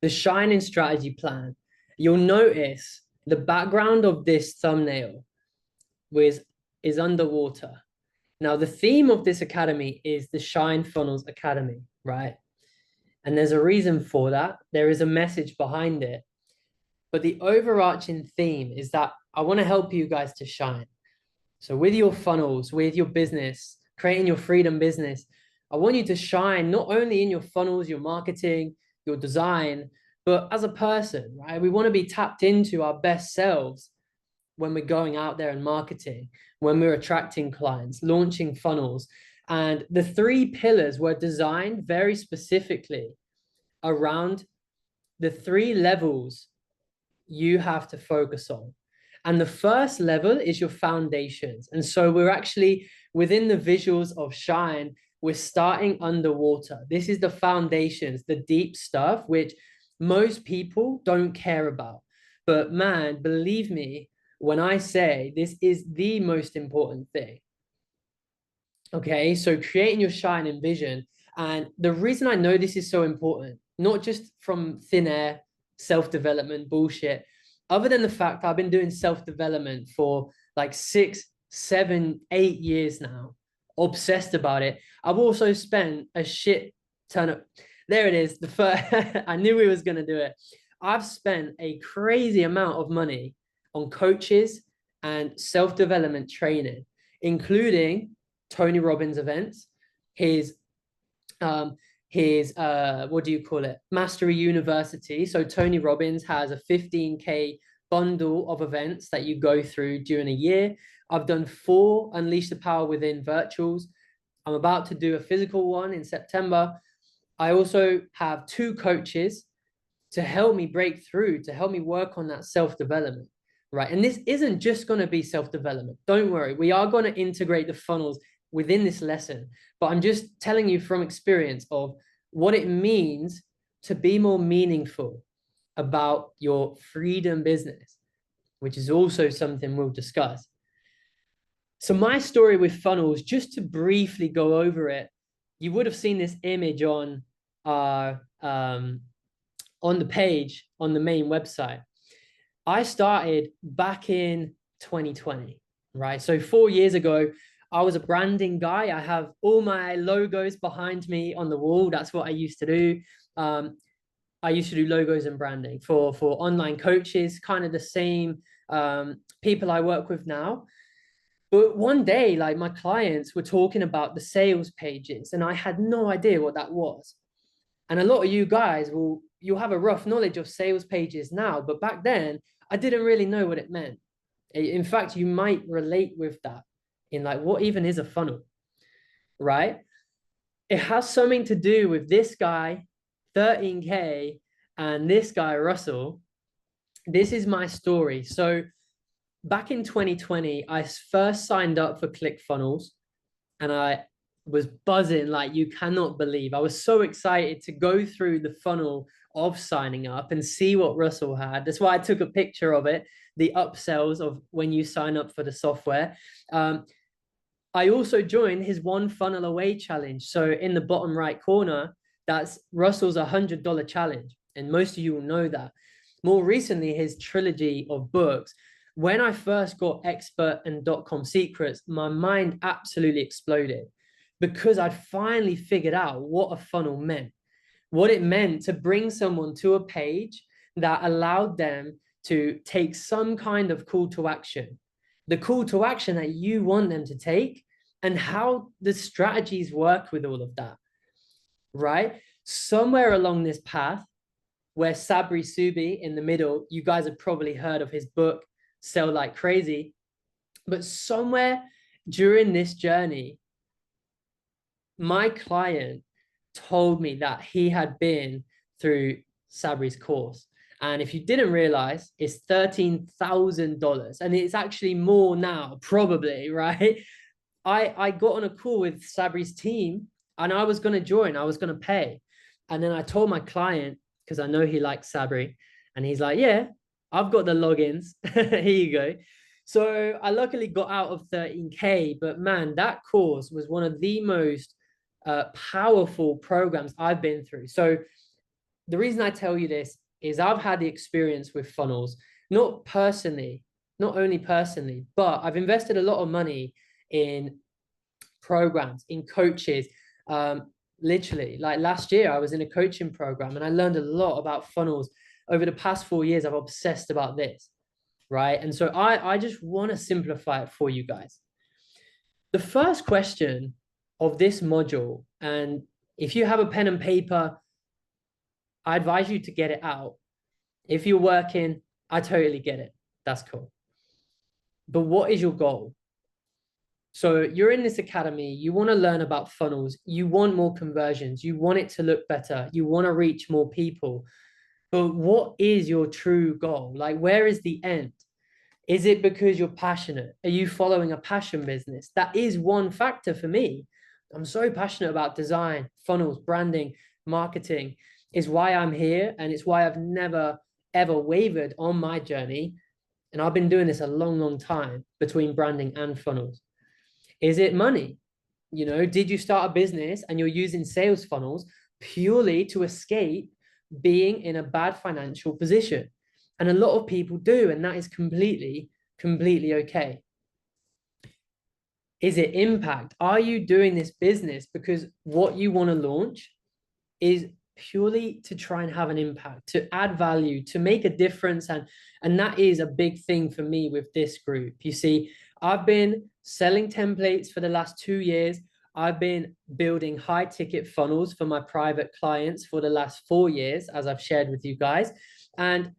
the Shining Strategy Plan, you'll notice the background of this thumbnail was is underwater. Now, the theme of this academy is the Shine Funnels Academy, right? And there's a reason for that. There is a message behind it. But the overarching theme is that I want to help you guys to shine. So with your funnels, with your business, creating your freedom business, I want you to shine not only in your funnels, your marketing, your design, but as a person, right? We want to be tapped into our best selves when we're going out there and marketing, when we're attracting clients, launching funnels. And the three pillars were designed very specifically around the three levels you have to focus on. And the first level is your foundations. And so we're actually within the visuals of Shine, we're starting underwater. This is the foundations, the deep stuff, which most people don't care about. But man, believe me, when I say this is the most important thing. Okay, so creating your shine and vision. And the reason I know this is so important, not just from thin air, self-development bullshit, other than the fact I've been doing self-development for like 6, 7, 8 years now, obsessed about it. I've also spent a shit ton of, there it is, the first, I knew we was going to do it. I've spent a crazy amount of money on coaches and self-development training, including Tony Robbins events, his what do you call it? Mastery University. So Tony Robbins has a 15K bundle of events that you go through during a year. I've done 4 Unleash the Power Within virtuals. I'm about to do a physical one in September. I also have 2 coaches to help me break through, to help me work on that self-development, right? And this isn't just going to be self-development. Don't worry. We are going to integrate the funnels within this lesson, but I'm just telling you from experience of what it means to be more meaningful about your freedom business, which is also something we'll discuss. So my story with funnels, just to briefly go over it, you would have seen this image on our on the page on the main website. I started back in 2020, right? So 4 years ago, I was a branding guy. I have all my logos behind me on the wall. That's what I used to do. I used to do logos and branding for online coaches, kind of the same people I work with now. But one day, like my clients were talking about the sales pages, and I had no idea what that was. And a lot of you guys you'll have a rough knowledge of sales pages now, but back then I didn't really know what it meant. In fact, you might relate with that in like, what even is a funnel, right? It has something to do with this guy, 13K, and this guy, Russell. This is my story. So back in 2020, I first signed up for ClickFunnels, and I was buzzing like you cannot believe. I was so excited to go through the funnel of signing up and see what Russell had. That's why I took a picture of it, the upsells of when you sign up for the software. I also joined his One Funnel Away challenge. So in the bottom right corner, that's Russell's $100 challenge. And most of you will know that. More recently, his trilogy of books. When I first got Expert and .com Secrets, my mind absolutely exploded because I'd finally figured out what a funnel meant, what it meant to bring someone to a page that allowed them to take some kind of call to action, the call to action that you want them to take, and how the strategies work with all of that, right? Somewhere along this path, where Sabri Subi in the middle, you guys have probably heard of his book, Sell Like Crazy. But somewhere during this journey, my client told me that he had been through Sabri's course. And if you didn't realize, it's $13,000. And it's actually more now, probably, right? I got on a call with Sabri's team and I was going to join. I was going to pay. And then I told my client, because I know he likes Sabri, and he's like, yeah, I've got the logins. Here you go. So I luckily got out of 13K, but man, that course was one of the most powerful programs I've been through. So the reason I tell you this is I've had the experience with funnels, not personally, not only personally, but I've invested a lot of money in programs, in coaches. Literally, like last year, I was in a coaching program and I learned a lot about funnels. Over the past 4 years, I've obsessed about this, right? And so I just want to simplify it for you guys. The first question of this module, and if you have a pen and paper, I advise you to get it out. If you're working, I totally get it. That's cool. But what is your goal? So you're in this academy, you want to learn about funnels, you want more conversions, you want it to look better, you want to reach more people. But what is your true goal? Like, where is the end? Is it because you're passionate? Are you following a passion business? That is one factor for me. I'm so passionate about design, funnels, branding, marketing, is why I'm here. And it's why I've never, ever wavered on my journey. And I've been doing this a long, long time between branding and funnels. Is it money? You know, did you start a business and you're using sales funnels purely to escape being in a bad financial position? And a lot of people do, and that is completely, completely okay. Is it impact? Are you doing this business because what you want to launch is purely to try and have an impact, to add value, to make a difference? And that is a big thing for me with this group. You see, I've been selling templates for the last 2 years. I've been building high ticket funnels for my private clients for the last 4 years, as I've shared with you guys. And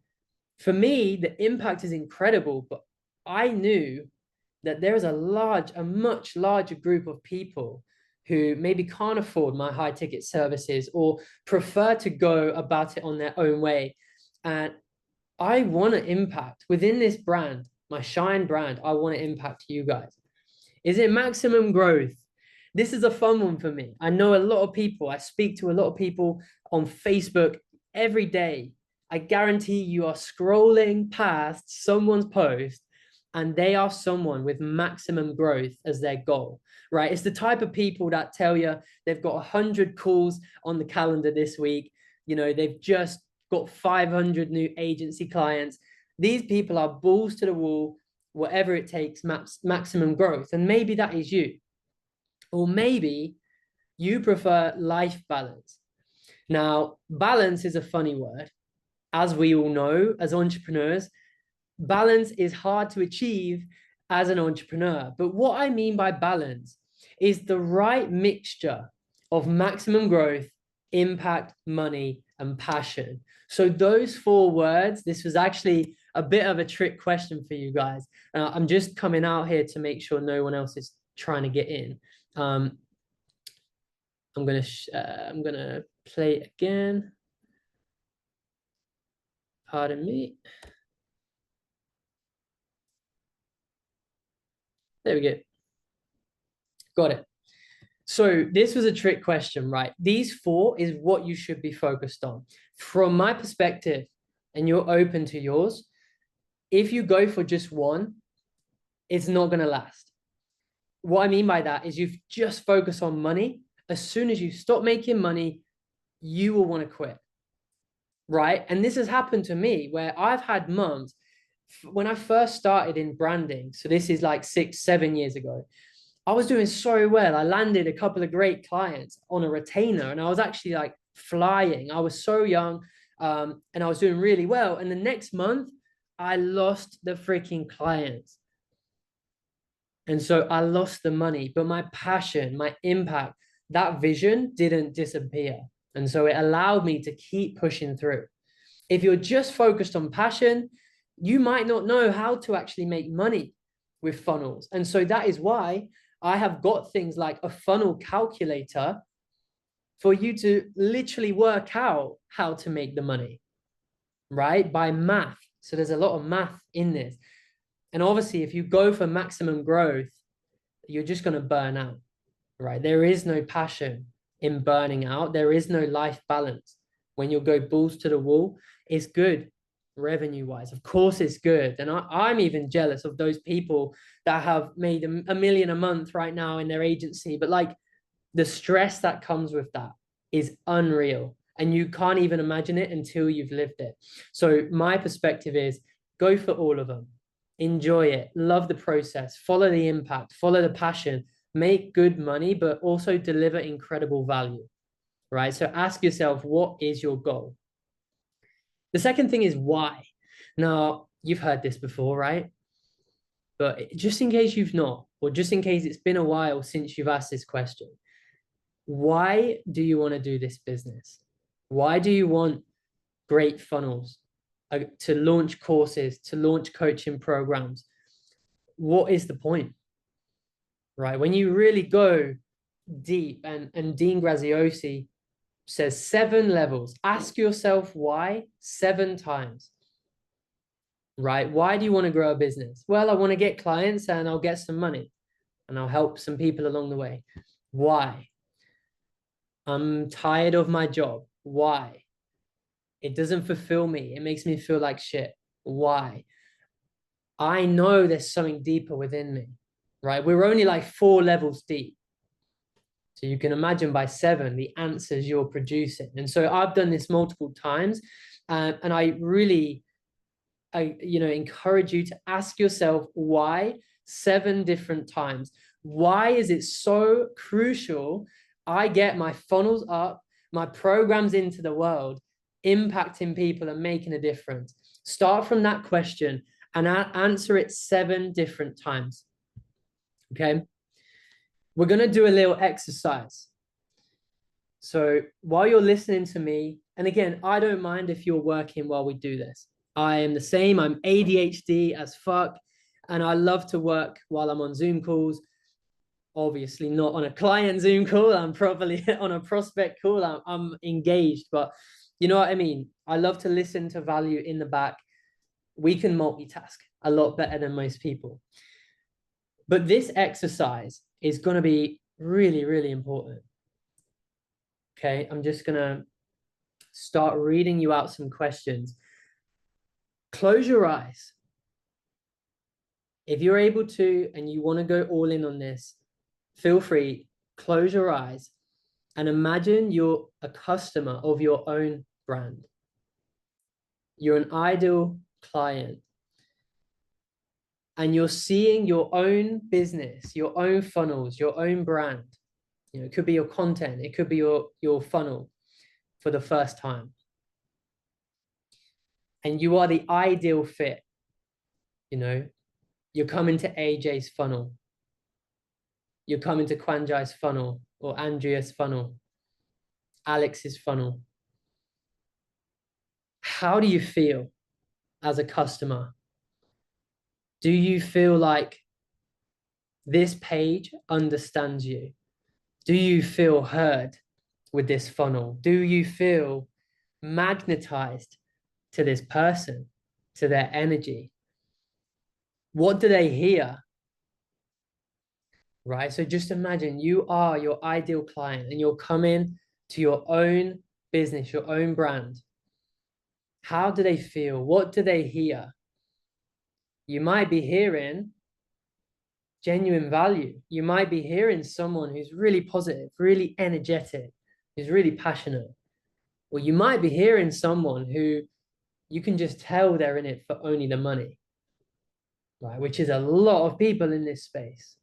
for me, the impact is incredible, but I knew that there is a much larger group of people who maybe can't afford my high ticket services or prefer to go about it on their own way. And I want to impact within this brand, my Shine brand. I want to impact you guys. Is it maximum growth? This is a fun one for me. I know a lot of people, I speak to a lot of people on Facebook every day. I guarantee you are scrolling past someone's post and they are someone with maximum growth as their goal, right? It's the type of people that tell you they've got 100 calls on the calendar this week. You know, they've just got 500 new agency clients. These people are balls to the wall, whatever it takes, maximum growth. And maybe that is you. Or maybe you prefer life balance. Now, balance is a funny word. As we all know, as entrepreneurs, balance is hard to achieve as an entrepreneur. But what I mean by balance is the right mixture of maximum growth, impact, money, and passion. So those 4 words, this was actually a bit of a trick question for you guys. I'm just coming out here to make sure no one else is trying to get in. I'm gonna play it again. Pardon me. There we go. Got it. So this was a trick question, right? These 4 is what you should be focused on. From my perspective, and you're open to yours, if you go for just one, it's not going to last. What I mean by that is you've just focused on money. As soon as you stop making money, you will want to quit, right? And this has happened to me where I've had months when I first started in branding. So this is like 6-7 years ago. I was doing so well. I landed a couple of great clients on a retainer and I was actually like flying. I was so young and I was doing really well. And the next month, I lost the freaking clients. And so I lost the money, but my passion, my impact, that vision didn't disappear. And so it allowed me to keep pushing through. If you're just focused on passion, you might not know how to actually make money with funnels. And so that is why I have got things like a funnel calculator for you to literally work out how to make the money, right? By math. So there's a lot of math in this. And obviously, if you go for maximum growth, you're just going to burn out, right? There is no passion in burning out. There is no life balance. When you go balls to the wall, it's good revenue wise. Of course, it's good. And I'm even jealous of those people that have made a million a month right now in their agency. But like the stress that comes with that is unreal. and you can't even imagine it until you've lived it. So my perspective is go for all of them. Enjoy it, love the process, follow the impact, follow the passion, make good money, but also deliver incredible value, right? So ask yourself, what is your goal? The second thing is why. Now, you've heard this before, right? But just in case you've not, or just in case it's been a while since you've asked this question, why do you want to do this business? Why do you want great funnels, to launch courses, to launch coaching programs? What is the point? Right? When you really go deep, and Dean Graziosi says 7 levels, ask yourself why 7 times. Right? Why do you want to grow a business? Well, I want to get clients and I'll get some money and I'll help some people along the way. Why? I'm tired of my job. Why? It doesn't fulfill me. It makes me feel like shit. Why? I know there's something deeper within me, right? We're only like 4 levels deep. So you can imagine by 7, the answers you're producing. And so I've done this multiple times. And I really, encourage you to ask yourself why 7 different times. Why is it so crucial I get my funnels up, my programs into the world, impacting people and making a difference? Start from that question and answer it 7 different times. Okay. We're going to do a little exercise. So while you're listening to me, and again, I don't mind if you're working while we do this. I am the same. I'm ADHD as fuck. And I love to work while I'm on Zoom calls. Obviously not on a client Zoom call. I'm probably on a prospect call. I'm engaged, but you know what I mean? I love to listen to value in the back. We can multitask a lot better than most people. But this exercise is going to be really, really important. Okay, I'm just going to start reading you out some questions. Close your eyes. If you're able to and you want to go all in on this, feel free, close your eyes and imagine you're a customer of your own brand. You're an ideal client and you're seeing your own business, your own funnels, your own brand. It could be your content, it could be your funnel for the first time. And you are the ideal fit. You're coming to AJ's funnel. You're coming to Kwanjai's funnel or Andrea's funnel, Alex's funnel. How do you feel as a customer? Do you feel like this page understands you? Do you feel heard with this funnel? Do you feel magnetized to this person, to their energy? What do they hear? Right? So just imagine you are your ideal client and you're coming to your own business, your own brand. How do they feel? What do they hear? You might be hearing genuine value. You might be hearing someone who's really positive, really energetic, who's really passionate. Or you might be hearing someone who you can just tell they're in it for only the money, right? Which is a lot of people in this space,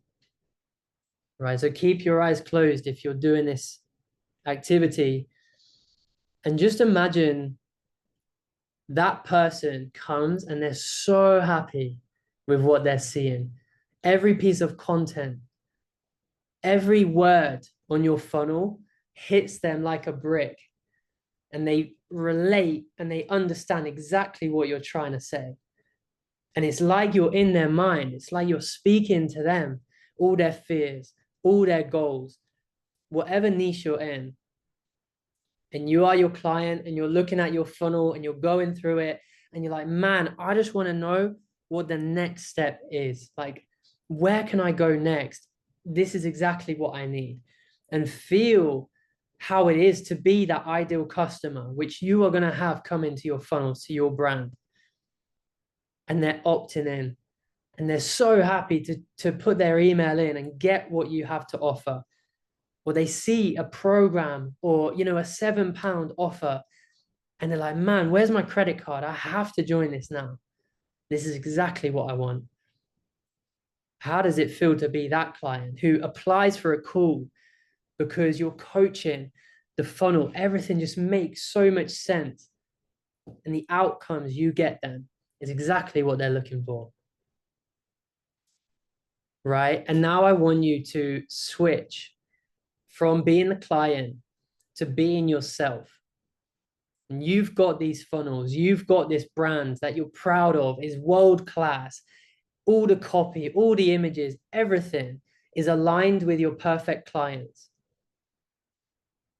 right? So keep your eyes closed if you're doing this activity and just imagine that person comes and they're so happy with what they're seeing. Every piece of content, every word on your funnel hits them like a brick and they relate and they understand exactly what you're trying to say. And it's like you're in their mind. It's like you're speaking to them, all their fears, all their goals, whatever niche you're in. And you are your client and you're looking at your funnel and you're going through it and you're like, man, I just want to know what the next step is. Like, where can I go next? This is exactly what I need. And feel how it is to be that ideal customer, which you are going to have come into your funnels, to your brand. And they're opting in and they're so happy to put their email in and get what you have to offer. or they see a program or, you know, a £7 offer, and they're like, man, where's my credit card? I have to join this now. This is exactly what I want. How does it feel to be that client who applies for a call because you're coaching the funnel? Everything just makes so much sense. And the outcomes you get them is exactly what they're looking for. Right? And now I want you to switch from being the client to being yourself. And you've got these funnels, you've got this brand that you're proud of, is world class. All the copy, all the images, everything is aligned with your perfect clients.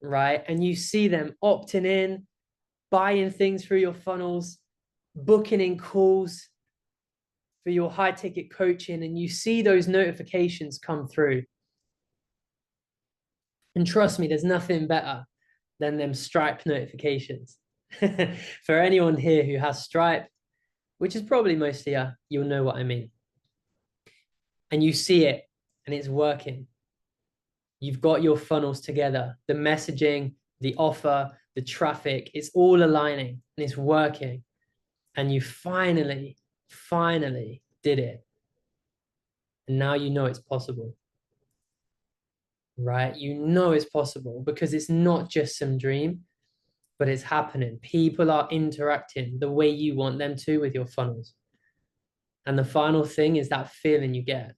Right? And you see them opting in, buying things through your funnels, booking in calls for your high ticket coaching, and you see those notifications come through. And trust me, there's nothing better than them Stripe notifications. For anyone here who has Stripe, which is probably most of you, you'll know what I mean. And you see it and it's working. You've got your funnels together, the messaging, the offer, the traffic, it's all aligning and it's working. And you finally did it. And now you know it's possible. Right? You know it's possible because it's not just some dream, but it's happening. People are interacting the way you want them to with your funnels. And the final thing is that feeling you get.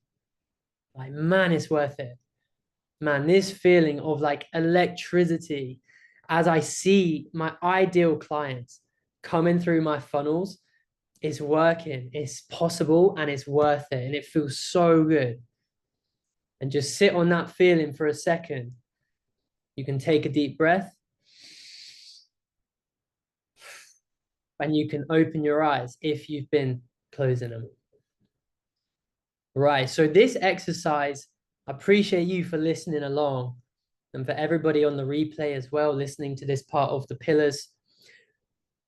Like, man, it's worth it. Man, this feeling of like electricity as I see my ideal clients coming through my funnels is working, it's possible, and it's worth it. And it feels so good. And just sit on that feeling for a second. You can take a deep breath. And you can open your eyes if you've been closing them. Right, so this exercise, I appreciate you for listening along, and for everybody on the replay as well, listening to this part of the pillars.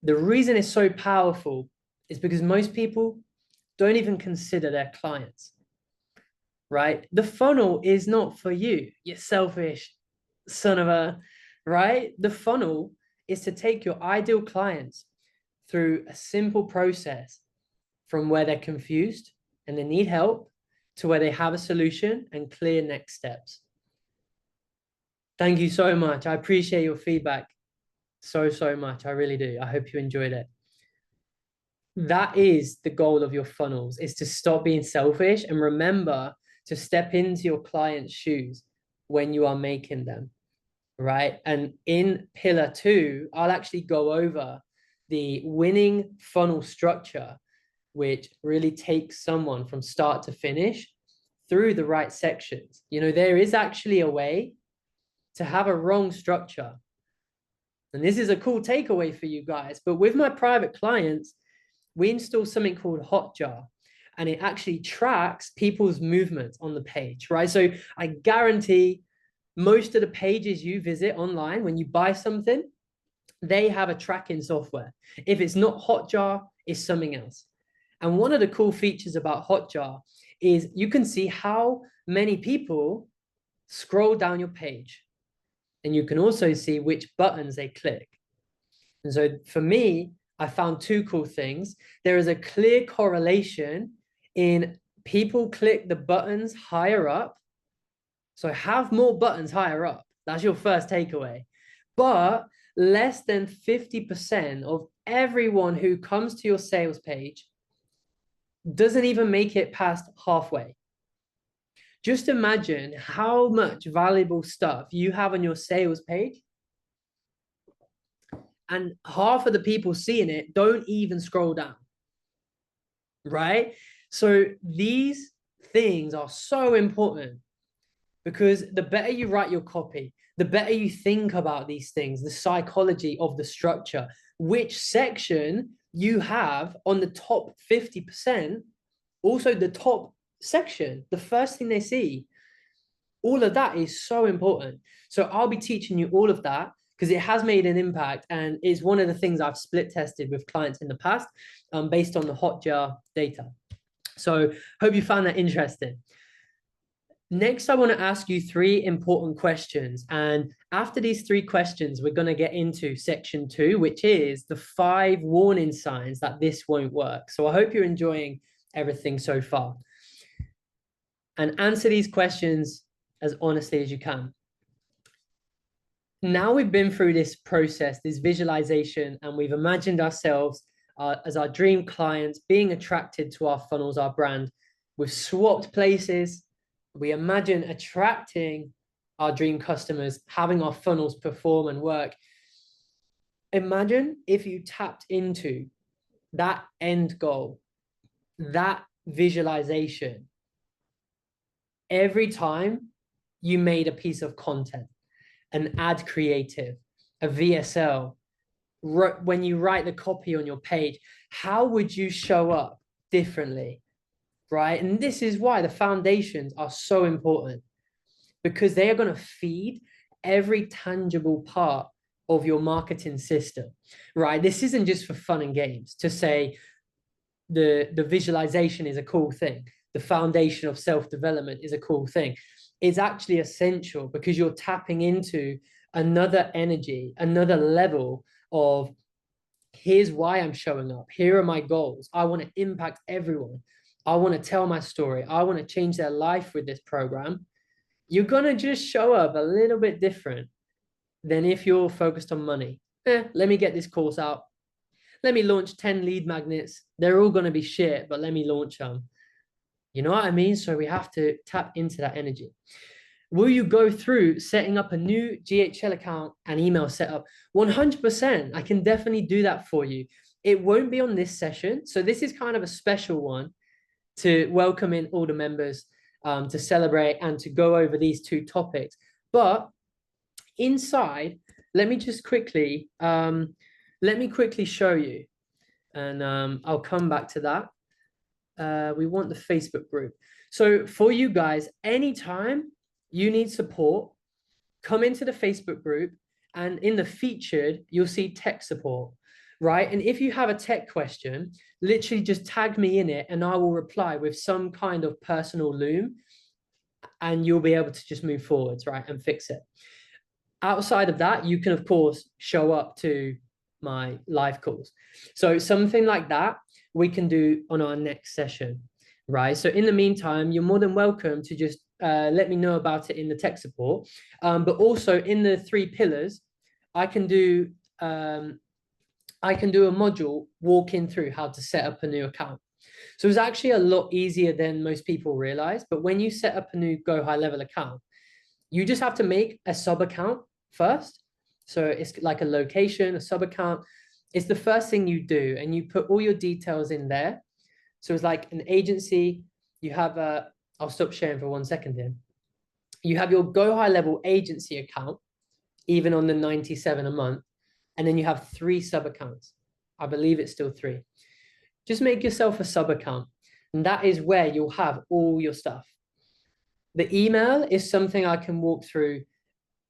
The reason it's so powerful is because most people don't even consider their clients, right? The funnel is not for you, you selfish son of a, right? The funnel is to take your ideal clients through a simple process from where they're confused and they need help to where they have a solution and clear next steps. Thank you so much. I appreciate your feedback so much. I really do. I hope you enjoyed it. That is the goal of your funnels, is to stop being selfish and remember to step into your client's shoes when you are making them, right? And in pillar 2, I'll actually go over the winning funnel structure, which really takes someone from start to finish through the right sections. You know, there is actually a way to have a wrong structure. And this is a cool takeaway for you guys. But with my private clients, we install something called Hotjar, and it actually tracks people's movements on the page, right? So I guarantee most of the pages you visit online when you buy something, they have a tracking software. If it's not Hotjar, it's something else. And one of the cool features about Hotjar is you can see how many people scroll down your page. And you can also see which buttons they click. And so for me, I found 2 cool things. There is a clear correlation in people click the buttons higher up. So have more buttons higher up. That's your first takeaway. But less than 50% of everyone who comes to your sales page doesn't even make it past halfway. Just imagine how much valuable stuff you have on your sales page, and half of the people seeing it don't even scroll down, right? So these things are so important, because the better you write your copy, the better you think about these things, the psychology of the structure, which section you have on the top 50%, also the top section, the first thing they see. All of that is so important. So I'll be teaching you all of that because it has made an impact, and is one of the things I've split tested with clients in the past, based on the Hotjar data. So hope you found that interesting. Next, I want to ask you three important questions. And after these three questions, we're going to get into section 2, which is the 5 warning signs that this won't work. So I hope you're enjoying everything so far. And answer these questions as honestly as you can. Now we've been through this process, this visualization, and we've imagined ourselves as our dream clients being attracted to our funnels, our brand. We've swapped places. We imagine attracting our dream customers, having our funnels perform and work. Imagine if you tapped into that end goal, that visualization, every time you made a piece of content, an ad creative, a VSL, when you write the copy on your page, how would you show up differently, right? And this is why the foundations are so important, because they are going to feed every tangible part of your marketing system, right? This isn't just for fun and games to say the visualization is a cool thing. The foundation of self-development is a cool thing. It's actually essential because you're tapping into another energy, another level of here's why I'm showing up. Here are my goals. I want to impact everyone. I want to tell my story. I want to change their life with this program. You're going to just show up a little bit different than if you're focused on money. Let me get this course out. Let me launch 10 lead magnets. They're all going to be shit, but let me launch them. You know what I mean? So we have to tap into that energy. Will you go through setting up a new GHL account and email setup? 100%. I can definitely do that for you. It won't be on this session. So this is kind of a special one to welcome in all the members to celebrate and to go over these 2 topics. But inside, let me just quickly, show you. And I'll come back to that. We want the Facebook group. So for you guys, anytime you need support, come into the Facebook group, and in the featured, you'll see tech support, right? And if you have a tech question, literally just tag me in it and I will reply with some kind of personal loom, and you'll be able to just move forwards, right, and fix it. Outside of that, you can, of course, show up to my live calls. So something like that we can do on our next session, right? So in the meantime, you're more than welcome to just let me know about it in the tech support. But also in the 3 pillars, I can do a module walking through how to set up a new account. So it's actually a lot easier than most people realize. But when you set up a new Go High Level account, you just have to make a sub account first. So it's like a location, a sub account. It's the first thing you do, and you put all your details in there. So it's like an agency. You have a, I'll stop sharing for 1 second here. You have your Go High Level agency account, even on the 97 a month. And then you have 3 sub accounts. I believe it's still 3. Just make yourself a sub account. And that is where you'll have all your stuff. The email is something I can walk through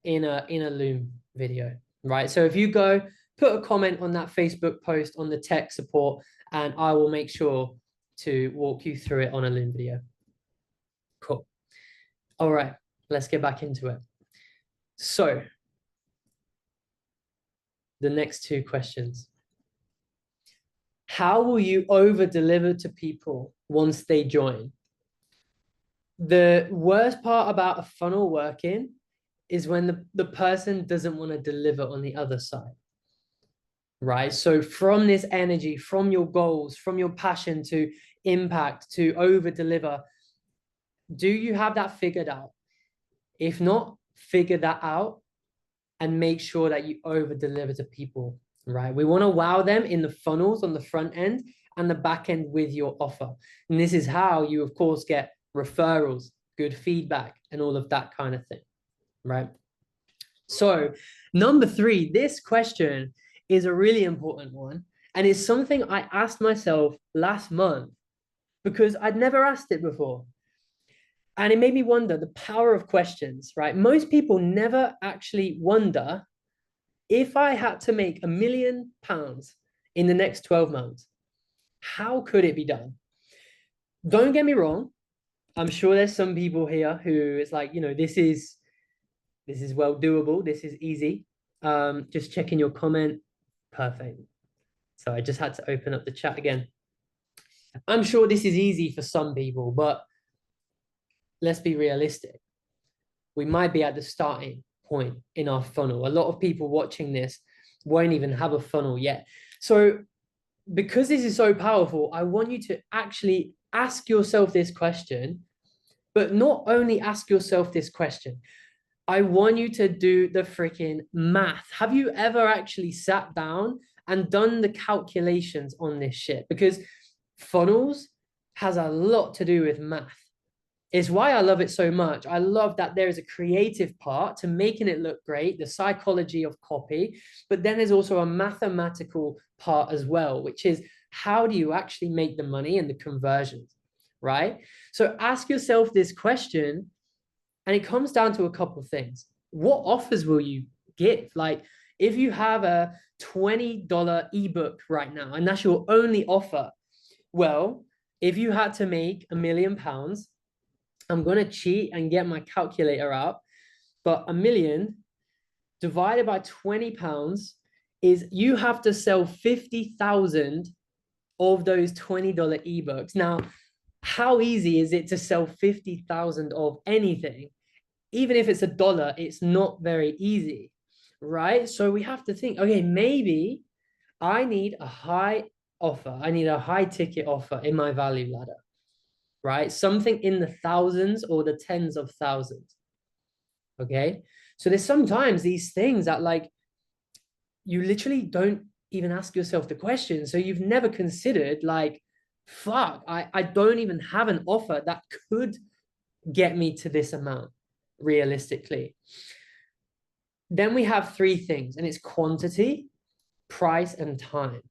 in a Loom video, right? So if you go, put a comment on that Facebook post on the tech support, and I will make sure to walk you through it on a Loom video. Cool. All right, let's get back into it. So the next 2 questions. How will you over deliver to people once they join? The worst part about a funnel working is when the person doesn't want to deliver on the other side, right? So from this energy, from your goals, from your passion to impact, to over deliver, do you have that figured out? If not, figure that out and make sure that you over deliver to people, right? We want to wow them in the funnels on the front end and the back end with your offer. And this is how you, of course, get referrals, good feedback, and all of that kind of thing, right? So number 3, this question is a really important one. And it's something I asked myself last month because I'd never asked it before. And it made me wonder the power of questions, right? Most people never actually wonder, if I had to make £1 million in the next 12 months, how could it be done? Don't get me wrong. I'm sure there's some people here who it's like, this is well doable. This is easy. Just checking your comment. Perfect. So I just had to open up the chat again. I'm sure this is easy for some people, but let's be realistic. We might be at the starting point in our funnel. A lot of people watching this won't even have a funnel yet. So because this is so powerful, I want you to actually ask yourself this question, but not only ask yourself this question, I want you to do the freaking math. Have you ever actually sat down and done the calculations on this shit? Because funnels has a lot to do with math. It's why I love it so much. I love that there is a creative part to making it look great, the psychology of copy, but then there's also a mathematical part as well, which is how do you actually make the money and the conversions, right? So ask yourself this question, and it comes down to a couple of things. What offers will you give? Like, if you have a $20 ebook right now, and that's your only offer, well, if you had to make £1,000,000, I'm going to cheat and get my calculator out, but 1,000,000 divided by £20 is you have to sell 50,000 of those $20 ebooks. Now, how easy is it to sell 50,000 of anything? Even if it's $1, it's not very easy, right? So we have to think, okay, maybe I need a high offer. I need a high ticket offer in my value ladder, right? Something in the thousands or the tens of thousands. Okay. So there's sometimes these things that like you literally don't even ask yourself the question. So you've never considered like, fuck, I don't even have an offer that could get me to this amount realistically. Then we have three things, and it's quantity, price, and time.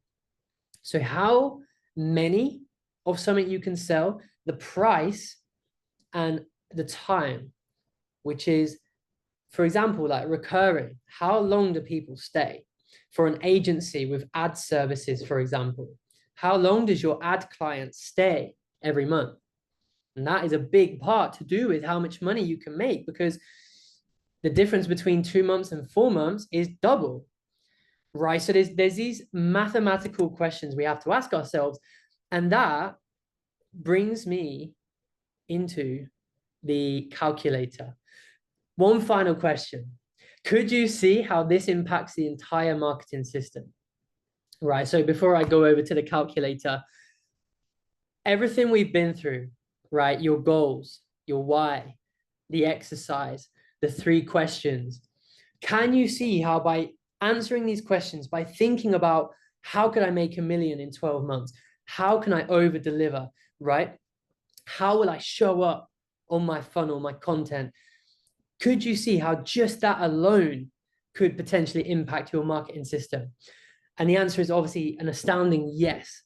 So how many of something you can sell, the price, and the time, which is, for example, like recurring. How long do people stay? For an agency with ad services, for example, how long does your ad client stay every month? And that is a big part to do with how much money you can make, because the difference between 2 months and 4 months is double, right? So there's these mathematical questions we have to ask ourselves. And that brings me into the calculator. One final question. Could you see how this impacts the entire marketing system? Right. So before I go over to the calculator, everything we've been through, right? Your goals, your why, the exercise, the 3 questions. Can you see how by answering these questions, by thinking about how could I make 1,000,000 in 12 months? How can I over deliver, right? How will I show up on my funnel, my content? Could you see how just that alone could potentially impact your marketing system? And the answer is obviously an astounding yes.